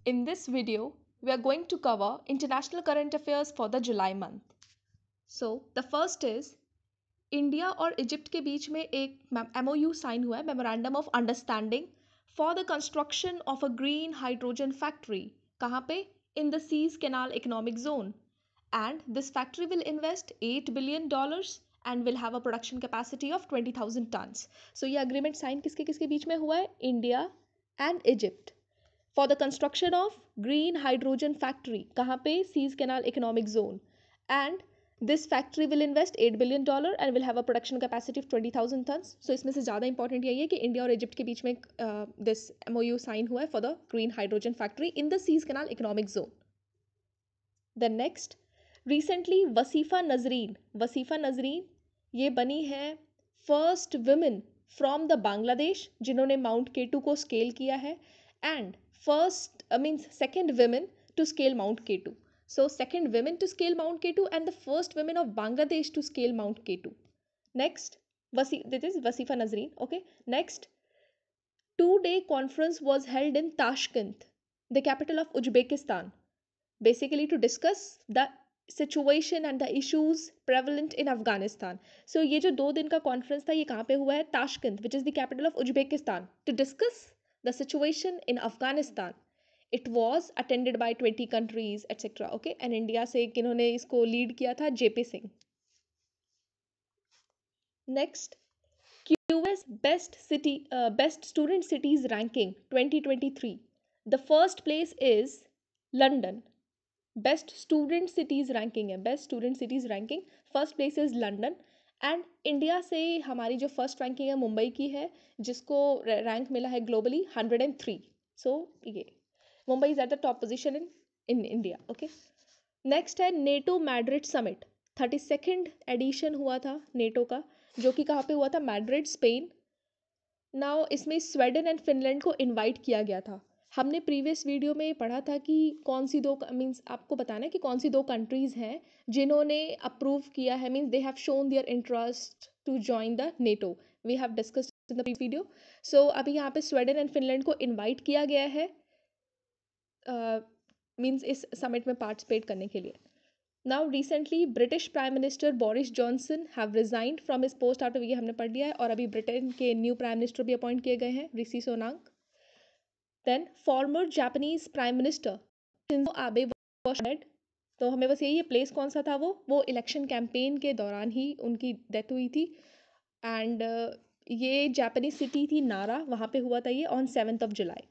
In this video, we are going to cover international current affairs for the July month. So, the first is India और Egypt के बीच में एक MOU sign हुआ है, memorandum of understanding for the construction of a green hydrogen factory. कहाँ पे? In the Suez canal economic zone. And this factory will invest $8 billion and will have a production capacity of 20,000 tons. So ये agreement sign किसके किसके बीच में हुआ है? India and Egypt for the construction of green hydrogen factory. कहाँ पे? Suez Canal Economic Zone. And this factory will invest $8 billion and will have a production capacity of 20,000 tons. So इसमें से ज़्यादा important यही है कि इंडिया और Egypt के बीच में this MOU sign हुआ है for the green hydrogen factory in the Suez Canal Economic Zone. Then next, recently Wasifa Nazreen ये बनी है first women from the Bangladesh जिन्होंने माउंट केटू को स्केल किया है and first means second women to scale mount K two. So second women to scale Mount K2 and the first women of Bangladesh to scale Mount K2. Next, this is Wasifa Nazreen. Okay. Next, 2-day conference was held in Tashkent, the capital of Uzbekistan, basically to discuss the situation and the issues prevalent in Afghanistan. So ये जो 2 दिन का conference था ये कहाँ पे हुआ है? Tashkent, which is the capital of Uzbekistan, to discuss the situation in Afghanistan. It was attended by 20 countries, etc. Okay, and India से किन्होंने इसको लीड किया था? JP Singh. Next, QS best student cities ranking 2023. The first place is London. Best student cities ranking है, best student cities ranking. First place is London. And India से हमारी जो first ranking है मुंबई की है जिसको रैंक मिला है ग्लोबली 103. सो ये Mumbai is at the top position in India. Okay. Next है NATO Madrid summit. 32nd edition हुआ था नेटो का, जो कि कहाँ पे हुआ था? Madrid, Spain. नाउ इसमें स्वीडन एंड फिनलैंड को इनवाइट किया गया था. हमने प्रीवियस वीडियो में पढ़ा था कि कौन सी दो मीन्स आपको बताना है कि कौन सी 2 कंट्रीज़ हैं जिन्होंने अप्रूव किया है, means they have shown their interest to join the NATO. We have discussed in the video. So अभी यहाँ पे स्वीडन एंड फिनलैंड को इनवाइट किया गया है मीन्स इस समिट में पार्टिसिपेट करने के लिए. Now recently British Prime Minister Boris Johnson have resigned from his post after ये हमने पढ़ लिया है. और अभी ब्रिटेन के न्यू प्राइम मिनिस्टर भी अपॉइंट किए गए हैं, ऋषि सोनाक. Then former Japanese Prime Minister Shinzo Abe was dead. तो हमें बस यही है प्लेस कौन सा था वो इलेक्शन कैंपेन के दौरान ही उनकी डेथ हुई थी. एंड ये जापानीज सिटी थी नारा, वहाँ पे हुआ था ये on 7th of July.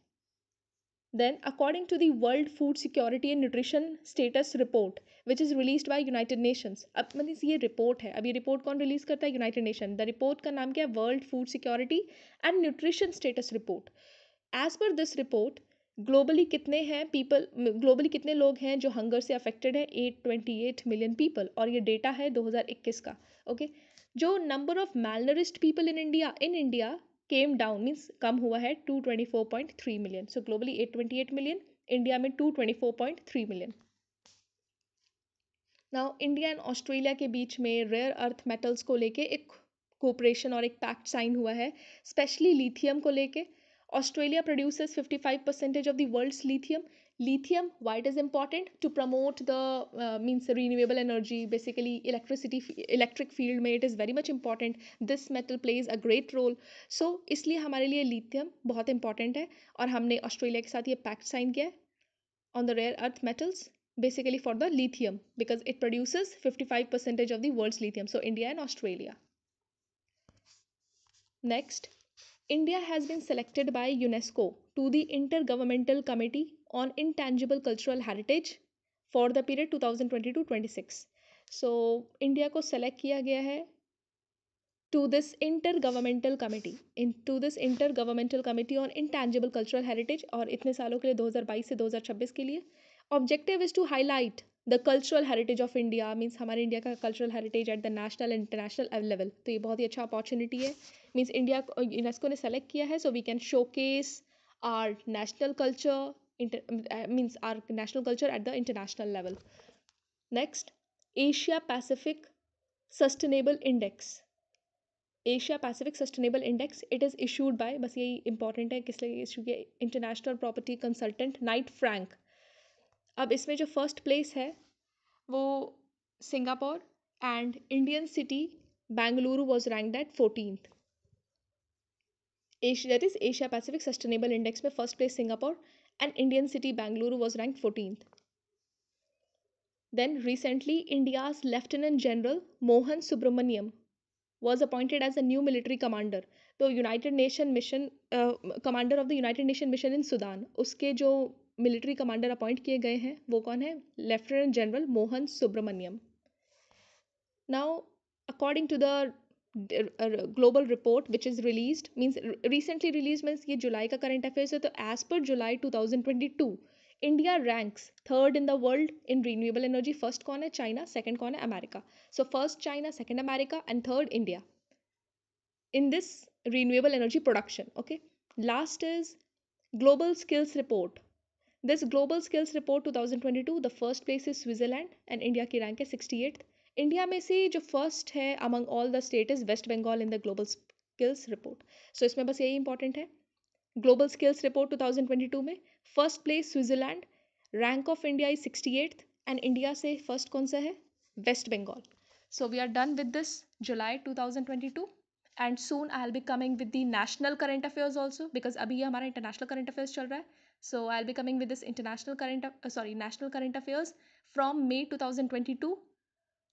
Then, according to the World Food Security and Nutrition Status Report, which is released by United Nations. अब मतलब ये रिपोर्ट है, अब ये रिपोर्ट कौन रिलीज करता है? United nation. द रिपोर्ट का नाम क्या है? World food security and nutrition status report. As per this report globally कितने हैं ग्लोबली कितने लोग हैं जो हंगर से अफेक्टेड है? 828 मिलियन पीपल. और ये डेटा है 2021 का. ओके. जो number of malnourished people in India came down, means कम हुआ है 224.3 million. So globally 828 million, India में 224.3 million. Now India and Australia के बीच में रेयर अर्थ मेटल्स को लेके एक कोऑपरेशन और एक पैक्ट साइन हुआ है, स्पेशली लिथियम को लेके. Australia produces 55% of the world's lithium. Lithium, why it is important? To promote the means renewable energy, basically electric field में it is very much important. This metal plays a great role. So इसलिए हमारे लिए lithium बहुत important है और हमने Australia के साथ ये पैक्ट साइन किया है on the rare earth metals, basically for the lithium, because it produces 55% of the world's lithium. So India and Australia. Next, India has been selected by UNESCO to the Intergovernmental Committee on Intangible Cultural Heritage for the period 2022-26. So India को select किया गया है to this intergovernmental committee on intangible cultural heritage. और इतने सालों के लिए 2022 से 2026 के लिए. Objective is to highlight the cultural heritage of India, means हमारे इंडिया का cultural heritage at the national and international level. तो ये बहुत ही अच्छा opportunity है. means इंडिया यूनेस्को ने सेलेक्ट किया है, so we can showcase our national culture means our national culture at the international level. Next, Asia Pacific Sustainable Index. Asia Pacific sustainable index, it is issued by, बस यही important है किस लिए issue किया, international property consultant Knight Frank. अब इसमें जो first place है वो Singapore, and Indian city Bengaluru was ranked at 14th। That is Asia Pacific sustainable index में first place Singapore and Indian city Bengaluru was ranked 14th। Then recently, India's Lieutenant General Mohan Subramaniam was appointed as a new military commander. तो United nation mission commander of the United nation mission in Sudan, उसके जो military commander appoint किए गए हैं वो कौन है? Lieutenant general Mohan Subramaniam. Now according to the global report which is released, means recently release, means ये जुलाई का करंट अफेयर्स है, तो as per July 2022 India ranks third in the world in renewable energy. First कौन है? चाइना, सेकंड कौन है? America. So first China, second America and third India in this renewable energy production. Okay, last is global skills report. This global skills report 2022, the first place is Switzerland and India की rank है 68th। India में से जो first है among all the state is West Bengal in the global skills report। so इसमें बस यही important है, ग्लोबल स्किल्स रिपोर्ट 2022 में first place Switzerland, rank of India is 68th and India से फर्स्ट कौन सा है? West Bengal. So we are done with this July 2022 and soon I will be coming with the national current affairs also, because अभी ये हमारा international current affairs चल रहा है। So I will be coming with this national current affairs from May 2022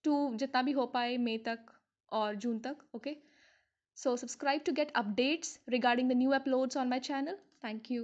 to जितना भी हो पाए मई तक और जून तक। Okay, so subscribe to get updates regarding the new uploads on my channel. Thank you.